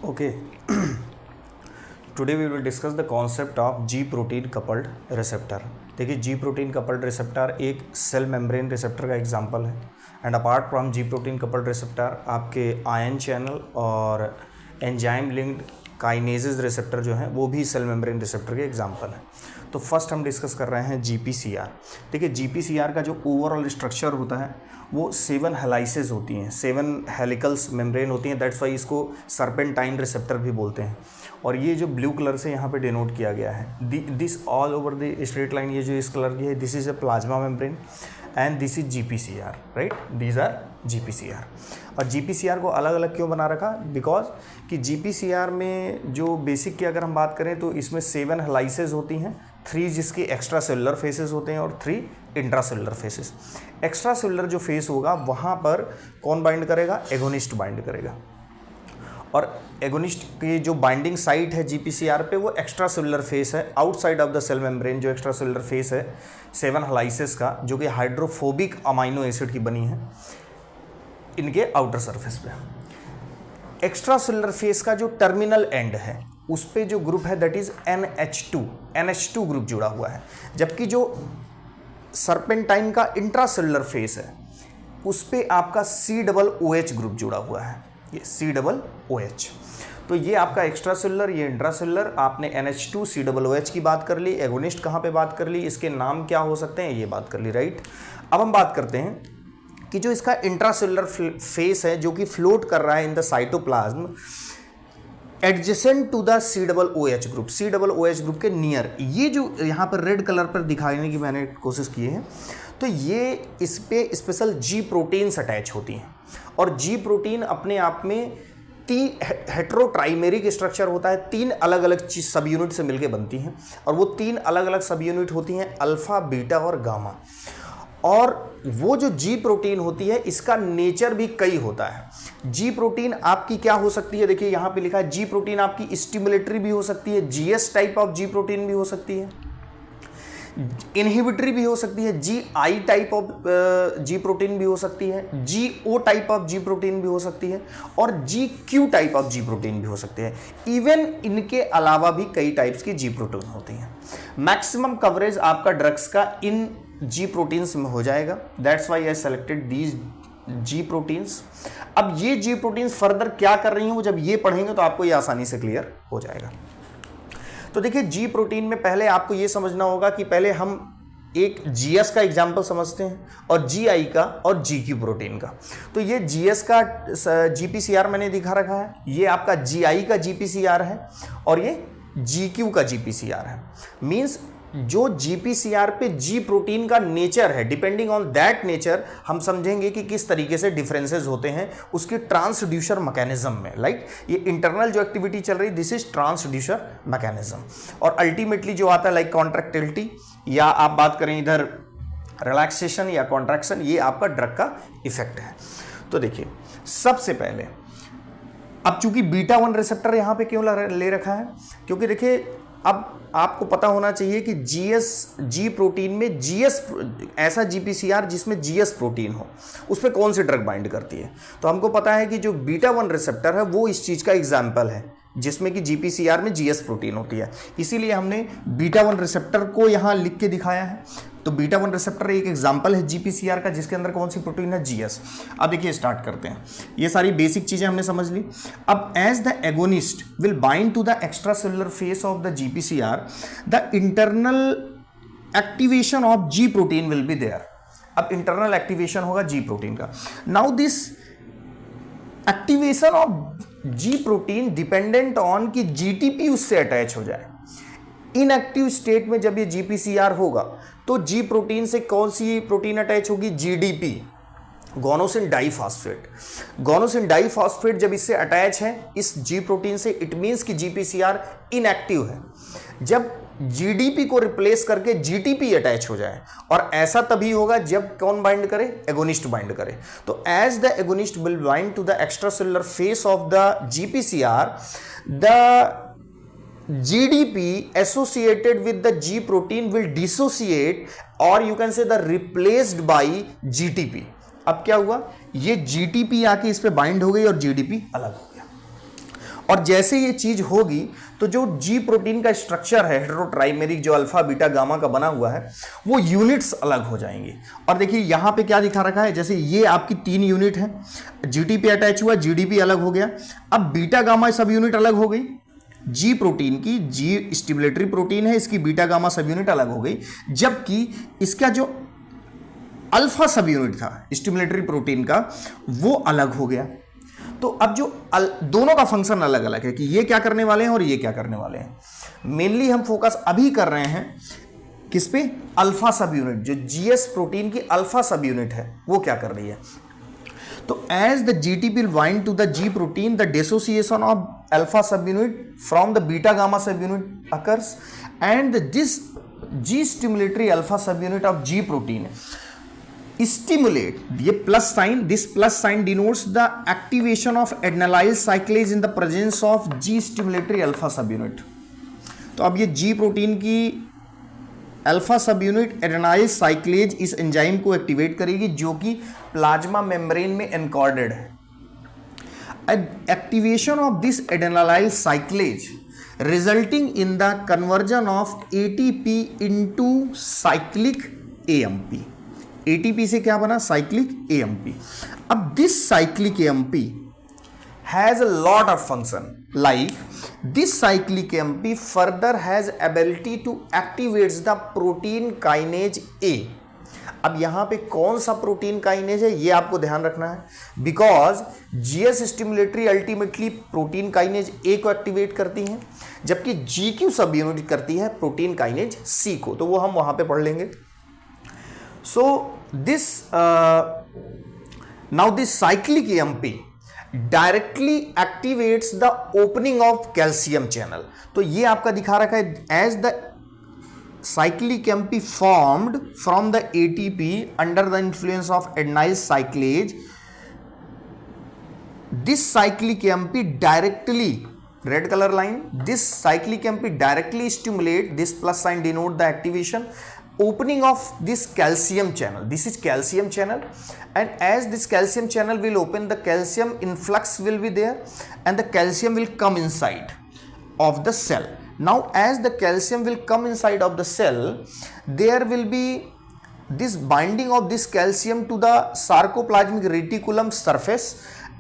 Okay. Today we will discuss the concept of G protein coupled receptor. देखिए G protein coupled receptor एक cell membrane receptor का example है and apart from G protein coupled receptor आपके ion channel और enzyme linked kinases receptor जो हैं वो भी सेल मेम्ब्रेन रिसेप्टर के एग्जांपल हैं। तो फर्स्ट हम डिस्कस कर रहे हैं GPCR। देखिए GPCR का जो ओवरऑल स्ट्रक्चर होता है वो 7 हेलाइसेस होती हैं, 7 हेलिकल्स मेम्ब्रेन होती हैं। दैट्स वाई इसको सर्पेंटाइन रिसेप्टर भी बोलते हैं। और ये जो ब्लू कलर से यहाँ पे डिनोट किया गया है, this all over the straight line, ये जो इस कलर की है, this is a plasma membrane and this is GPCR, right. These are GPCR। और GPCR को अलग अलग क्यों बना रखा? बिकॉज कि GPCR में जो बेसिक की अगर हम बात करें तो इसमें 7 हेलाइसेस होती हैं, 3 जिसके एक्स्ट्रा सेलुलर फेसेस होते हैं और 3 intra cellular faces. Extra cellular जो फेस होगा वहाँ पर कौन बाइंड करेगा? एगोनिस्ट बाइंड करेगा। और एगोनिस्ट की जो बाइंडिंग साइट है GPCR पे वो एक्स्ट्रा सेलुलर फेस है, outside of the cell membrane. जो एक्स्ट्रा सेलुलर फेस है 7 हेलाइसेस का, जो कि हाइड्रोफोबिक अमाइनो एसिड की बनी है इनके आउटर सरफेस पे। एक्स्ट्रा सेलुलर फेस का जो टर्मिनल एंड है उस पे जो ग्रुप है दैट इज NH2 ग्रुप जुड़ा हुआ है। जबकि जो सर्पेंटाइन का इंट्रा सेलुलर फेस है उस पे आपका COOH ग्रुप जुड़ा हुआ है, ये COOH। तो ये आपका एक्स्ट्रा सेलुलर, ये इंट्रा सेलुलर। आपने NH2 COOH की बात कर ली, एगोनिस्ट कहाँ पे बात कर ली, इसके नाम क्या हो सकते हैं ये बात कर ली, राइट। अब हम बात करते हैं कि जो इसका इंट्रा सेलुलर फेस है जो कि फ्लोट कर रहा है in the cytoplasm adjacent to the COOH group, COOH group के नियर। ये जो यहाँ पर रेड कलर पर दिखाने की मैंने कोशिश की है, तो ये इस पे स्पेशल G प्रोटीन्स अटैच होती हैं। और G प्रोटीन अपने आप में 3 हेट्रोट्राइमेरिक स्ट्रक्चर होता है, 3 अलग अलग सब यूनिट से मिलकर बनती हैं। और वो 3 अलग अलग सब यूनिट होती हैं अल्फा, बीटा और गामा। और वो जो G प्रोटीन होती है इसका नेचर भी कई होता है। G प्रोटीन आपकी क्या हो सकती है? देखिए यहाँ पे लिखा है G प्रोटीन आपकी स्टिमुलेटरी भी हो सकती है, GS type of G protein भी हो सकती है, इनहिबिटरी भी हो सकती है, GI type of G protein भी हो सकती है, GO type of G protein भी हो सकती है और GQ type of G protein भी हो सकते हैं। इवन इनके अलावा भी कई टाइप्स की G प्रोटीन होती हैं। मैक्सिमम कवरेज आपका ड्रग्स का इन G प्रोटीन्स में हो जाएगा। That's why I selected these G proteins. अब ये G प्रोटीन्स फर्दर क्या कर रही हैं वो जब ये पढ़ेंगे तो आपको ये आसानी से क्लियर हो जाएगा। तो देखिए G प्रोटीन में पहले आपको ये समझना होगा कि पहले हम एक GS का एग्जाम्पल समझते हैं और GI का और GQ प्रोटीन का। तो ये GS का GPCR मैंने दिखा रखा है, ये आपका GI का GPCR है और ये GQ का GPCR है। मीन्स जो GPCR पे G प्रोटीन का नेचर है, डिपेंडिंग ऑन दैट नेचर हम समझेंगे कि किस तरीके से डिफरेंसेस होते हैं उसकी ट्रांसड्यूसर मैकेनिज्म में। लाइक ये इंटरनल जो एक्टिविटी चल रही दिस इज ट्रांसड्यूसर मैकेनिज्म। और अल्टीमेटली जो आता है लाइक कॉन्ट्रैक्टिलिटी, या आप बात करें इधर रिलैक्सेशन या कॉन्ट्रैक्शन, ये आपका ड्रग का इफेक्ट है। तो देखिए सबसे पहले अब चूंकि बीटा-1 रिसेप्टर यहाँ पे क्यों ले रखा है, क्योंकि देखिए अब आपको पता होना चाहिए कि G प्रोटीन में GS, ऐसा GPCR जिसमें GS प्रोटीन हो उस पर कौन सी ड्रग बाइंड करती है। तो हमको पता है कि जो बीटा-1 रिसेप्टर है वो इस चीज़ का एग्जाम्पल है जिसमें कि GPCR में GS प्रोटीन होती है। इसीलिए हमने बीटा-1 रिसेप्टर को यहाँ लिख के दिखाया है। तो बीटा-1 रिसेप्टर एक एग्जाम्पल है GPCR का जिसके अंदर कौन सी प्रोटीन है? GS। अब देखिए स्टार्ट करते हैं। ये सारी बेसिक चीज़ें हमने समझ ली। अब as the agonist will bind to the extra cellular face of the GPCR, the internal activation of G protein will be there. अब इंटरनल एक्टिवेशन होगा G प्रोटीन का। Now this activation of G protein dependent on कि GTP उससे attach हो जाए। Inactive state में जब ये GPCR होगा तो G प्रोटीन से कौन सी प्रोटीन अटैच होगी? GDP, गोनोसिन diphosphate. गोनोसिन डाइफॉस्फेट जब इससे अटैच है इस G प्रोटीन से, इट मीन्स कि GPCR इनएक्टिव है। जब GDP को रिप्लेस करके GTP अटैच हो जाए, और ऐसा तभी होगा जब कौन बाइंड करे? एगोनिस्ट बाइंड करे। तो as the agonist will bind to the extra cellular face of the GPCR, the GDP associated with the G protein will dissociate, or you can say the replaced by GTP। अब क्या हुआ? ये GTP आके इस पे bind हो गई और GDP अलग हो गया। और जैसे ये चीज होगी तो जो जी प्रोटीन का स्ट्रक्चर है हेटेरोट्राइमेरिक जो अल्फा बीटा गामा का बना हुआ है वो यूनिट्स अलग हो जाएंगे। और देखिए यहां पे क्या दिखा रखा है, जैसे ये आपकी 3 यूनिट है, जीटीपी अटैच हुआ, जीडीपी अलग हो गया, अब बीटा गामा सब यूनिट अलग हो गई। जी प्रोटीन की, जी स्टिमुलेटरी प्रोटीन है, इसकी बीटा गामा सब यूनिट अलग हो गई, जबकि इसका जो अल्फा सब यूनिट था स्टिमुलेटरी प्रोटीन का वो अलग हो गया। तो अब जो दोनों का फंक्शन अलग अलग है कि ये क्या करने वाले हैं और ये क्या करने वाले हैं। मेनली हम फोकस अभी कर रहे हैं किस पे, अल्फा सब यूनिट, जो जीएस प्रोटीन की अल्फा सब यूनिट है वो क्या कर रही है। तो as the GTP will bind to the G protein, the dissociation of alpha subunit from the beta gamma subunit occurs and this G stimulatory alpha subunit of G protein stimulate, ये plus sign, this plus sign denotes the activation of adenyl cyclase in the presence of G stimulatory alpha सब unit. तो अब ये जी protein की alpha सब unit एडेनाइल साइक्लेज इस enzyme को activate करेगी जो कि प्लाज्मा मेम्ब्रेन में एनकॉर्डेड है। Activation of this adenyl cyclase resulting in the conversion of ATP into cyclic AMP. ATP से क्या बना, साइक्लिक एएमपी। अब this cyclic AMP has a lot of function, like this cyclic AMP further has ability to activates the protein kinase A. अब यहां पे कौन सा protein kinase है ये आपको ध्यान रखना है, because GS stimulatory ultimately protein kinase ए को एक्टिवेट करती है, जबकि जीक्यू सब यूनिट करती है प्रोटीन काइनेज सी को। तो वो हम वहां पे पढ़ लेंगे। So this now this cyclic AMP directly activates the opening of calcium channel। तो ये आपका दिखा रखा है as the cyclic AMP formed from the ATP under the influence of adenyl cyclase, this cyclic AMP directly, red color line, this cyclic AMP directly stimulate, this plus sign denote the activation opening of this calcium channel. This is calcium channel, and as this calcium channel will open, the calcium influx will be there and the calcium will come inside of the cell. Now as the calcium will come inside of the cell, there will be this binding of this calcium to the sarcoplasmic reticulum surface,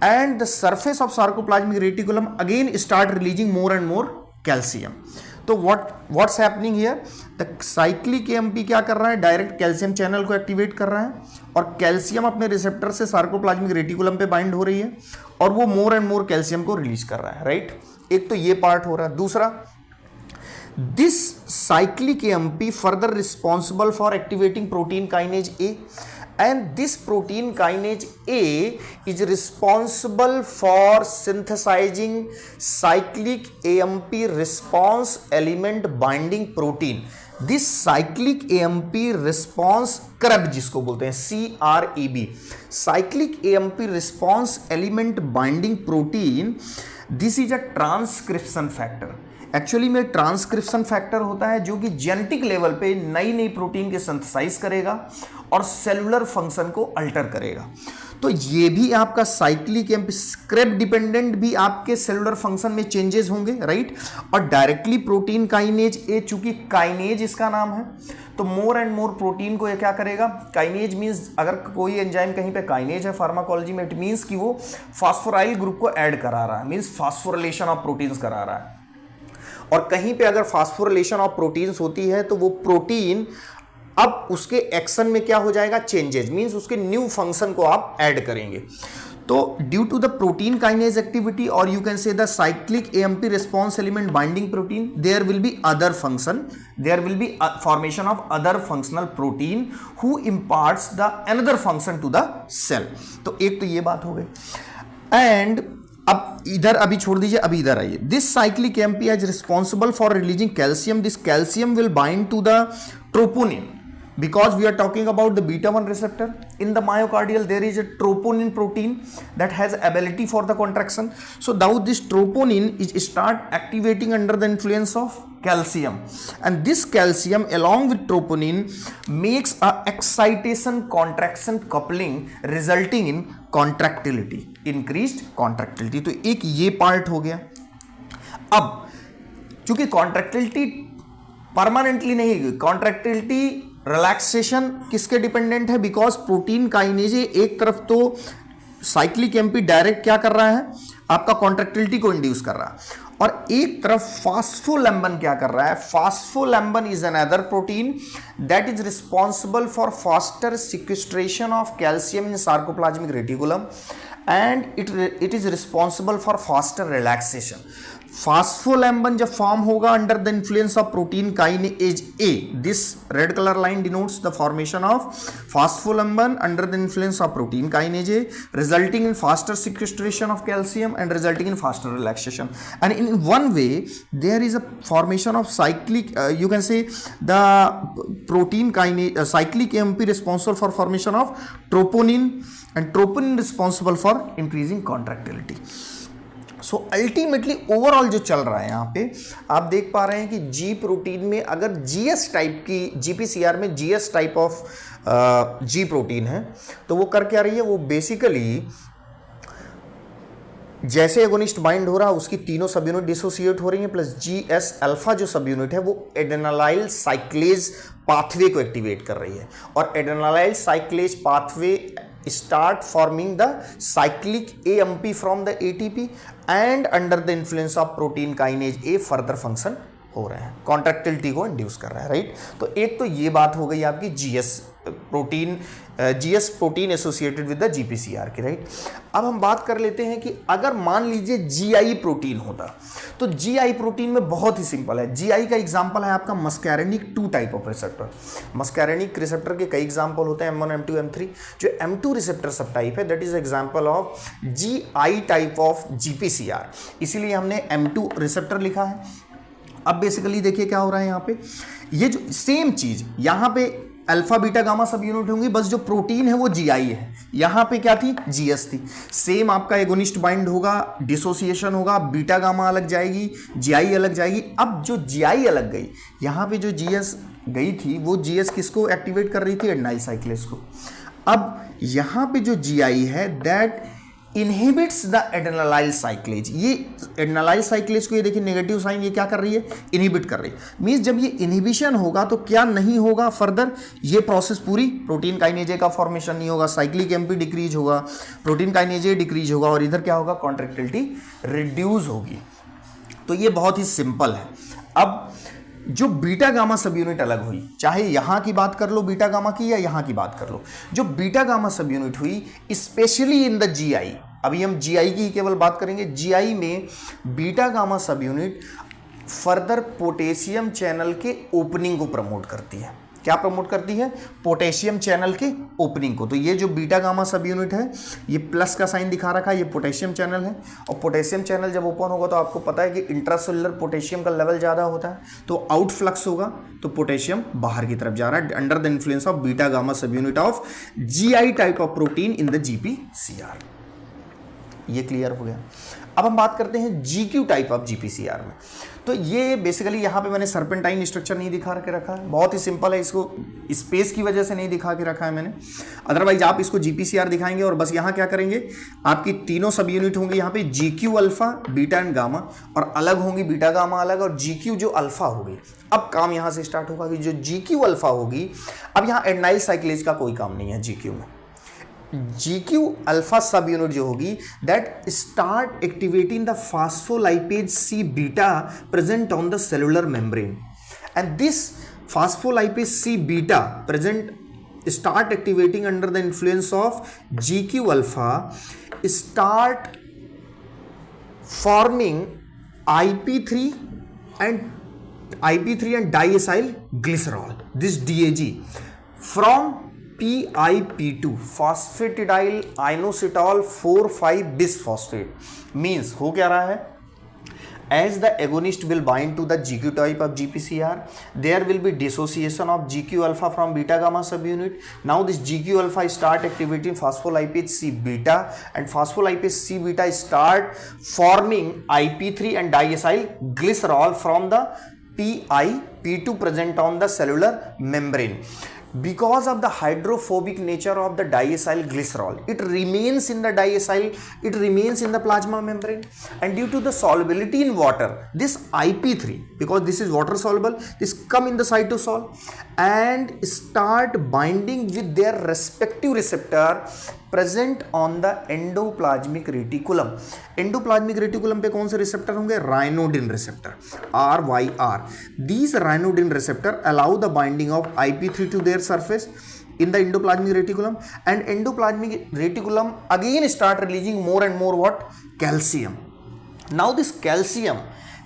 and the surface of sarcoplasmic reticulum again start releasing more and more calcium. तो what's happening here, the cyclic AMP क्या कर रहा है, direct calcium channel को activate कर रहा है और कैल्शियम अपने रिसेप्टर से सार्कोप्लाज्मिक रेटिकुलम पे बाइंड हो रही है और वो मोर एंड मोर कैल्शियम को रिलीज कर रहा है, राइट। एक तो ये पार्ट हो रहा है। दूसरा, this cyclic AMP further responsible for activating protein kinase A, and this protein kinase A is responsible for synthesizing cyclic AMP response element binding protein। This cyclic AMP response CREB जिसको बोलते हैं CREB, cyclic AMP response element binding protein, this is a transcription factor। Actually में transcription factor होता है जो कि genetic level पे नई नई प्रोटीन के सिंथेसाइज करेगा और सेलुलर फंक्शन को अल्टर करेगा। तो ये भी आपका साइक्लिक एएमपी स्क्रेब डिपेंडेंट भी आपके सेलुलर फंक्शन में चेंजेस होंगे, राइट। और डायरेक्टली प्रोटीन काइनेज ए, चूंकि काइनेज इसका नाम है तो मोर एंड मोर प्रोटीन को ये क्या करेगा, काइनेज मींस अगर कोई एंजाइम कहीं पे काइनेज है फार्माकोलॉजी में, इट मींस कि वो फास्फोराइल ग्रुप को ऐड करा रहा है, मींस फास्फोरिलेशन ऑफ प्रोटीन्स करा रहा है। और कहीं पे अगर फास्फोरिलेशन ऑफ प्रोटीन्स होती है तो वो प्रोटीन अब उसके एक्शन में क्या हो जाएगा, चेंजेस, मींस उसके न्यू फंक्शन को आप ऐड करेंगे। तो due to the protein kinase activity और you can say the cyclic AMP response element binding protein, there will be other function, there will be formation of other functional protein who imparts the another function to the cell. तो एक तो ये बात हो गई। And अब इधर अभी छोड़ दीजिए, अभी इधर आइए। This cyclic AMP is responsible for releasing calcium, this calcium will bind to the troponin because we are talking about the beta 1 receptor in the myocardial, there is a troponin protein that has ability for the contraction. So now this troponin is start activating under the influence of calcium, and this calcium along with troponin makes a excitation contraction coupling resulting in contractility, increased contractility। तो एक ये part हो गया, अब चूंकि contractility permanently नहीं, contractility relaxation किसके dependent है, बिकॉज प्रोटीन काइनेज एक तरफ तो साइक्लिक एमपी डायरेक्ट क्या कर रहा है, आपका कॉन्ट्रैक्टिलिटी को इंड्यूस कर रहा है, और एक तरफ फास्फोलैम्बिन क्या कर रहा है, phospholamban is another protein that is responsible for faster sequestration of calcium in sarcoplasmic reticulum and it is responsible for faster relaxation. Phospholamban जब फॉर्म होगा under the influence of protein kinase A, this red colour line denotes the formation of phospholamban under the influence of protein kinase A, resulting in faster sequestration of calcium and resulting in faster relaxation. And in one way there is a formation of cyclic you can say the protein kinase cyclic AMP responsible for formation of troponin, and troponin responsible for increasing contractility. So ultimately overall जो चल रहा है यहाँ पे आप देख पा रहे हैं कि जी प्रोटीन में अगर जीएस टाइप की, जीपीसीआर में GS type of G protein है तो वो कर क्या रही है, वो बेसिकली जैसे एगोनिस्ट बाइंड हो रहा है उसकी तीनों सब यूनिट डिसोसिएट हो रही हैं, प्लस जीएस अल्फा जो सब यूनिट है वो एडेनालाइल साइक्लेज पाथवे को एक्टिवेट कर रही है, और adenylyl cyclase pathway start forming the cyclic AMP from the ATP and under the influence of protein kinase A further function हो रहे हैं, कॉन्ट्रैक्टिलिटी को इंड्यूस कर रहा है, राइट। तो एक तो ये बात हो गई आपकी GS protein associated with the GPCR की, राइट। अब हम बात कर लेते हैं कि अगर मान लीजिए जीआई प्रोटीन होता तो जीआई प्रोटीन में बहुत ही सिंपल है। जीआई का एग्जांपल है आपका muscarinic 2 type of receptor. Muscarinic receptor के कई एग्जांपल होते हैं, M1 M2 M3। जो M2 रिसेप्टर सब टाइप है that is example of GI type of GPCR, इसीलिए हमने M2 रिसेप्टर लिखा है। अब बेसिकली देखिए क्या हो रहा है यहाँ पे, ये जो सेम चीज यहाँ पे अल्फा बीटा गामा सब यूनिट होंगी, बस जो प्रोटीन है वो जीआई है, यहाँ पे क्या थी, जीएस थी। सेम आपका एगोनिस्ट बाइंड होगा, डिसोसिएशन होगा, बीटा गामा अलग जाएगी, जीआई अलग जाएगी। अब जो जीआई अलग गई, यहाँ पे जो जीएस गई थी वो जीएस किसको एक्टिवेट कर रही थी, एडेनाइल साइक्लेज को। अब यहाँ पे जो जीआई है दैट इनहिबिट्स द एडेनालाइल साइक्लेज, ये एडेनालाइल साइक्लेज को ये देखिए नेगेटिव साइन, ये क्या कर रही है, इनहिबिट कर रही है। मींस जब ये इनहिबिशन होगा तो क्या नहीं होगा, फर्दर ये प्रोसेस पूरी प्रोटीन काइनेज ए का फॉर्मेशन नहीं होगा, साइक्लिक एमपी डिक्रीज होगा, प्रोटीन काइनेज ए डिक्रीज होगा, और इधर क्या होगा, कॉन्ट्रैक्टिलिटी रिड्यूस होगी। तो ये बहुत ही सिंपल है। अब जो बीटा गामा सब यूनिट अलग हुई, चाहे यहाँ की बात कर लो बीटा गामा की या यहाँ की बात कर लो, जो बीटा गामा सब यूनिट हुई स्पेशली इन द जीआई, अभी हम जीआई की केवल बात करेंगे। जीआई में बीटा गामा सब यूनिट फर्दर पोटेशियम चैनल के ओपनिंग को प्रमोट करती है। क्या प्रमोट करती है, पोटेशियम चैनल के ओपनिंग को। तो ये जो बीटा गामा सब यूनिट है, ये प्लस का साइन दिखा रखा है, ये पोटेशियम चैनल है, और पोटेशियम चैनल जब ओपन होगा तो आपको पता है कि इंट्रासेलुलर पोटेशियम का लेवल ज़्यादा होता है, तो आउट फ्लक्स होगा, तो पोटेशियम बाहर की तरफ जा रहा है under the influence of beta gamma subunit of GI type of protein in the GPCR. ये क्लियर हो गया। अब हम बात करते हैं जीक्यू टाइप ऑफ जीपीसीआर में। तो ये बेसिकली यहाँ पे मैंने सर्पेंटाइन स्ट्रक्चर नहीं दिखा के रखा है, बहुत ही सिंपल है, इसको स्पेस की वजह से नहीं दिखा के रखा है मैंने, अदरवाइज आप इसको जीपीसीआर दिखाएंगे और बस यहाँ क्या करेंगे, आपकी तीनों सब यूनिट होंगी यहाँ पे GQ alpha beta and gamma, और अलग होंगी बीटा गामा अलग, और जीक्यू जो अल्फा होगी। अब काम यहाँ से स्टार्ट होगा कि जो जीक्यू अल्फा होगी, अब यहाँ एडेनाइल साइक्लेज का कोई काम नहीं है जीक्यू में। GQ अल्फा सब यूनिट जो होगी that start activating the phospholipase C beta present on the cellular membrane, and this phospholipase C beta present start activating under the influence of GQ alpha, start forming IP3 and diacyl glycerol, this DAG from PIP2 phosphatidyl inositol 4,5 bisphosphate। means हो क्या रहा है, as the agonist will bind to the GQ type of GPCR, there will be dissociation of GQ alpha from beta gamma subunit. Now this GQ alpha start activating phospholipase C beta, and phospholipase C beta start forming IP3 and diacyl glycerol from the PIP2 present on the cellular membrane. because of the hydrophobic nature of the diacylglycerol, it remains in the plasma membrane, and due to the solubility in water, this IP3, because this is water soluble, this come in the cytosol and start binding with their respective receptor present on the endoplasmic reticulum. Endoplasmic reticulum पे कौन से receptor होंगे? राइनोडिन receptor, RYR. These ryanodine receptor allow the binding of IP3 to their surface in the endoplasmic reticulum, and endoplasmic reticulum again start releasing more and more what? Calcium. Now this calcium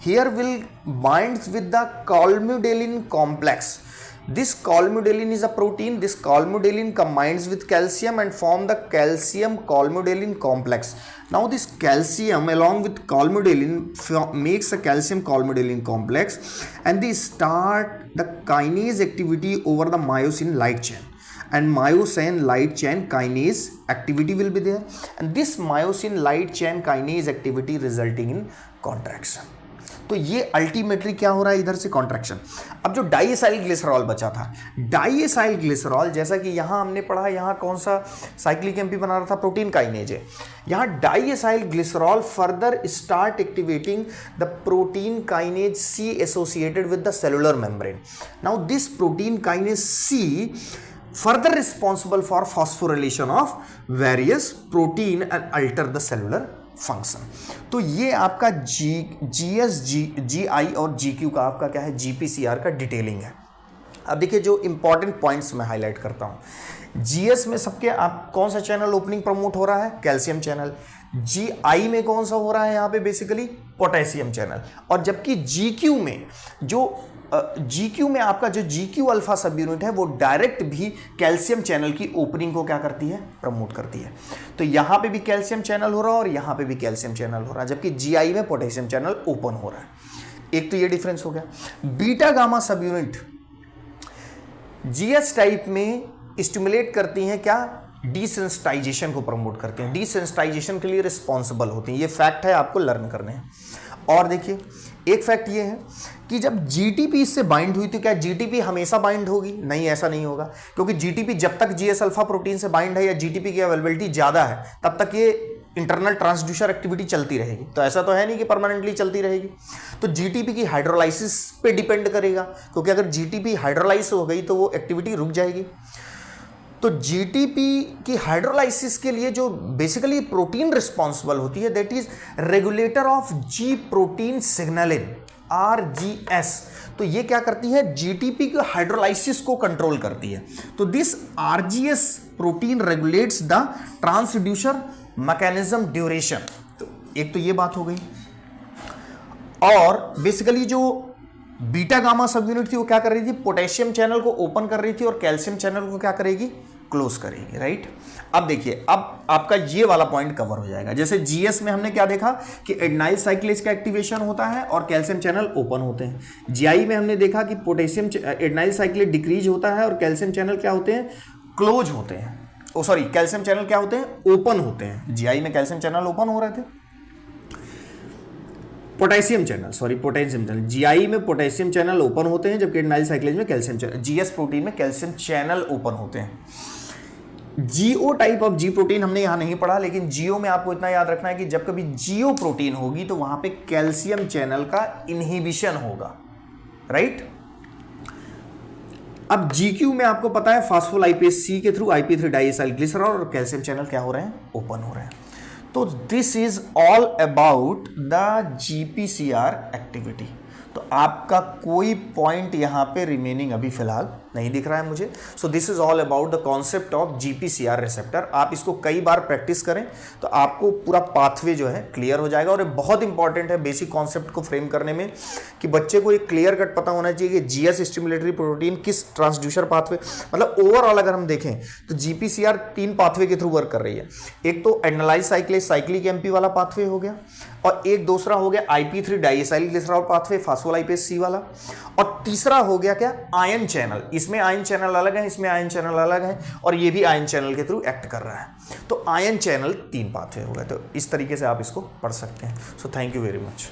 here will binds with the colmogylin complex. This colmogylin is a protein. This colmogylin combines with calcium and form the calcium colmogylin complex. Now this calcium along with colmogylin makes a calcium colmogylin complex, and they start the kinase activity over the myosin light chain, and myosin light chain kinase activity will be there, and this myosin light chain kinase activity resulting in contraction. तो ये ultimately क्या हो रहा है? इधर से contraction. अब जो डाइएसाइलग्लिसरॉल बचा था, डाइएसाइलग्लिसरॉल जैसा कि यहां हमने पढ़ा, यहां कौन सा साइक्लिक एमपी बना रहा था? प्रोटीन काइनेज है. यहां diacylglycerol further start activating the protein kinase C associated with the cellular membrane. Now this protein kinase C further responsible for phosphorylation of various protein and alter the cellular function. तो ये आपका GS, GI और GQ का आपका क्या है? GPCR का detailing है. अब देखिए जो इंपॉर्टेंट पॉइंट्स मैं हाईलाइट करता हूँ. GS में सबके आप कौन सा चैनल ओपनिंग प्रमोट हो रहा है? Calcium channel. GI में कौन सा हो रहा है यहाँ पे? Basically potassium channel. और जबकि GQ में GQ में आपका जो GQ अल्फा सब यूनिट है वो डायरेक्ट भी कैल्शियम चैनल की ओपनिंग को क्या करती है? प्रमोट करती है. तो यहां पे भी कैल्शियम चैनल हो रहा है और यहां पे भी कैल्शियम चैनल हो रहा है, जबकि GI में पोटेशियम चैनल ओपन हो रहा है. एक तो ये डिफरेंस हो गया. बीटा गामा सब यूनिट GS टाइप में स्टिमुलेट करती हैं क्या? डिसेंसिटाइजेशन को प्रमोट करते हैं, डिसेंसिटाइजेशन के लिए रिस्पॉन्सिबल होती हैं. ये फैक्ट है, आपको लर्न करने हैं. और देखिए एक फैक्ट ये है कि जब GTP इससे बाइंड हुई तो क्या GTP हमेशा बाइंड होगी? नहीं, ऐसा नहीं होगा, क्योंकि GTP जब तक GS अल्फा प्रोटीन से बाइंड है या GTP की अवेलेबिलिटी ज़्यादा है तब तक ये इंटरनल ट्रांसड्यूसर एक्टिविटी चलती रहेगी. तो ऐसा तो है नहीं कि परमानेंटली चलती रहेगी. तो GTP की हाइड्रोलाइसिस पे डिपेंड करेगा, क्योंकि अगर GTP हाइड्रोलाइज हो गई तो वो एक्टिविटी रुक जाएगी. तो GTP की हाइड्रोलाइसिस के लिए जो बेसिकली प्रोटीन रिस्पॉन्सिबल होती है that is regulator of G protein signalling, RGS. तो ये क्या करती है? GTP की हाइड्रोलाइसिस को कंट्रोल करती है. तो this RGS protein regulates the transducer mechanism duration. तो एक तो ये बात हो गई. और बेसिकली जो बीटा गामा सब यूनिट थी वो क्या कर रही थी? पोटेशियम चैनल को ओपन कर रही थी और कैल्शियम चैनल को क्या करेगी? क्लोज करेगी. राइट. अब देखिए, अब आपका ये वाला पॉइंट कवर हो जाएगा. जैसे GS में हमने क्या देखा कि एडेनाइल साइक्लेज का एक्टिवेशन होता है और कैल्शियम चैनल ओपन होते हैं. GI में हमने देखा कि पोटेशियम एडेनाइल साइक्लेज डिक्रीज होता है और कैल्शियम चैनल क्या होते हैं? क्लोज होते हैं. कैल्शियम चैनल क्या होते हैं? ओपन होते हैं. GI में कैल्शियम चैनल ओपन हो रहे थे. पोटेशियम चैनल GI में पोटेशियम चैनल ओपन होते हैं, जबकि एडेनाइल साइक्लेज में कैल्शियम चैनल, GS प्रोटीन में कैल्शियम चैनल ओपन होते हैं. GO type of G protein हमने यहां नहीं पढ़ा, लेकिन GO में आपको इतना याद रखना है कि जब कभी GO प्रोटीन होगी तो वहां पे कैल्शियम चैनल का इनहिबिशन होगा. राइट. अब GQ में आपको पता है फास्फोलाइपेज C के थ्रू IP3 डाइएसाइलग्लिसरॉल और कैल्शियम चैनल क्या हो रहे हैं? ओपन हो रहे हैं. तो this is all about the GPCR activity. तो आपका कोई पॉइंट यहां पे रिमेनिंग अभी फिलहाल नहीं दिख रहा है मुझे. So this is all about the concept of GPCR receptor. आप इसको कई बार प्रैक्टिस करें तो आपको पूरा पाथवे जो है क्लियर हो जाएगा. और ये बहुत इंपॉर्टेंट है बेसिक कॉन्सेप्ट को फ्रेम करने में कि बच्चे को एक क्लियर कट पता होना चाहिए कि GS स्टिमुलेटरी प्रोटीन किस ट्रांसड्यूसर पाथवे, मतलब ओवरऑल अगर हम देखें तो GPCR 3 पाथवे के थ्रू वर्क कर रही है. एक तो एडेनाइल साइक्लेज साइक्लिक एमपी वाला पाथवे हो गया, और एक दूसरा हो गया IP3 डाइएसाइलग्लिसरॉल पाथवे फास्फोलाइपेज C वाला, और तीसरा हो गया क्या? Ion channel. इसमें आयन चैनल अलग है, इसमें आयन चैनल अलग है, और ये भी आयन चैनल के थ्रू एक्ट कर रहा है. तो आयन चैनल 3 पाथवे हो गए. तो इस तरीके से आप इसको पढ़ सकते हैं. So thank you very much.